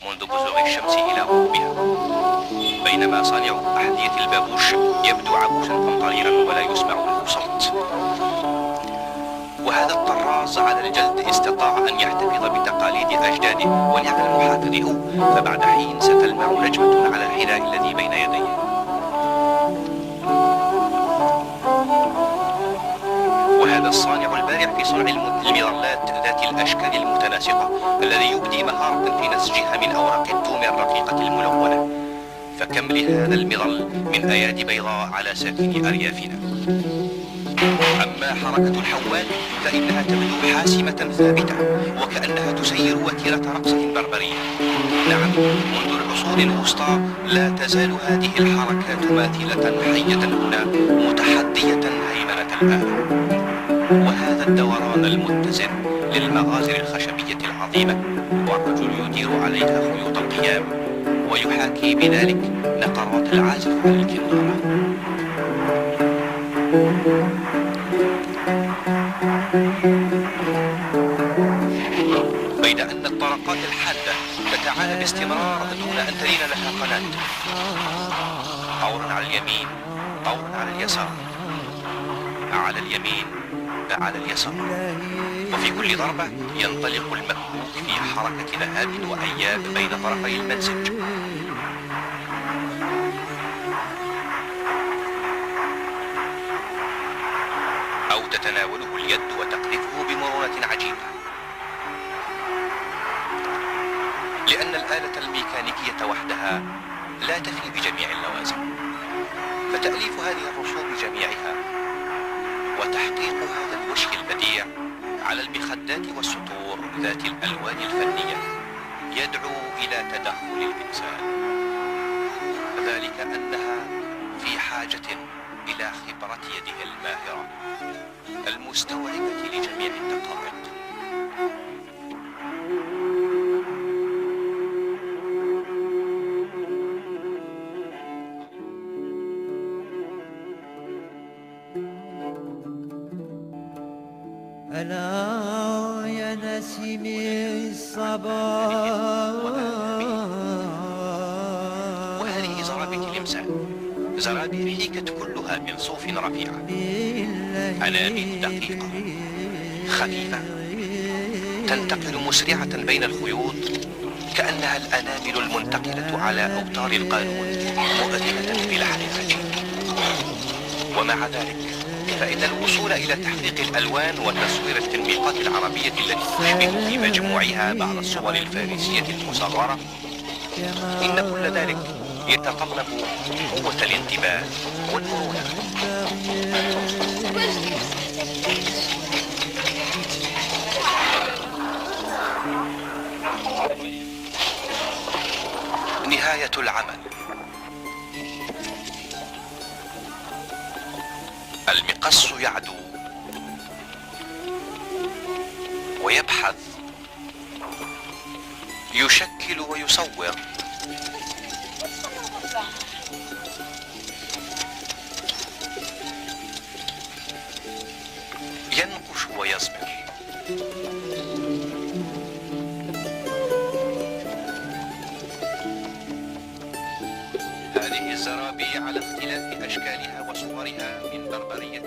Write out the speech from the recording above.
منذ بزوغ الشمس إلى غروبها، بينما صانع أحذية البابوش يبدو عبوسا قمطريرا ولا يسمع له صوت. وهذا الطراز على الجلد استطاع أن يحتفظ بتقاليد أجداده ولعل المحافظ هو، فبعد حين ستلمع نجمة على الحذاء الذي بين يديه. وهذا الصانع البارع في صنع المظلات ذات الأشكال المتناسقة الذي يبدي مهارة في نسجها من أوراق التوم الرقيقة الملونة، فكم لهذا المظل من أيادي بيضاء على ساتين أريافنا. أما حركة الحوال فإنها تبدو حاسمة ثابتة وكأنها تسير وتيرة رقصة بربرية. نعم، منذ العصور الوسطى لا تزال هذه الحركات ماثلة حية هنا متحدية هيمنة الآن. وهذا الدوران المتزن للمغازل الخشبية العظيمة والرجل يدير عليها خيوط القيام ويحاكي بذلك نقرات العازف على الكنارة. بين أن الطرقات الحادة تتعالى باستمرار دون أن تلين لها قناة، طور على اليمين، طور على اليسار، على اليمين، على اليسار، وفي كل ضربة ينطلق المكوك في حركة ذهاب وإياب بين طرفي المنسج. أو تتناوله اليد وتقذفه بمرونة عجيبة، لأن الآلة الميكانيكية وحدها لا تفي بجميع اللوازم، فتأليف هذه الرسوم جميعها وتحقيق هذا الوشك البديع على المخدات والسطور ذات الألوان الفنية يدعو إلى تدخل الإنسان، ذلك أنها في حاجة إلى خبرة يده الماهرة المستوعبة لجميع الدقائق. ألا يا نسيم الصباح. وهذه زرابيط الإمساك، زرابي حيكت كلها من صوف رفيع، أنامل دقيقة خفيفة تنتقل مسرعة بين الخيوط كأنها الأنامل المنتقلة على أوتار القانون مؤذنة بلحن الفجر. ومع ذلك فإن الوصول إلى تحقيق الألوان وتصوير التنميقات العربية التي تشبه في مجموعها بعض الصور الفارسية المصغرة، إن كل ذلك يتطلب قوة الانتباه والمرونة. نهاية العمل. المقص يعدو ويبحث، يشكل ويصور، ينقش ويصبر. هذه الزرابي على اختلاف أشكالها وصورها من بربرية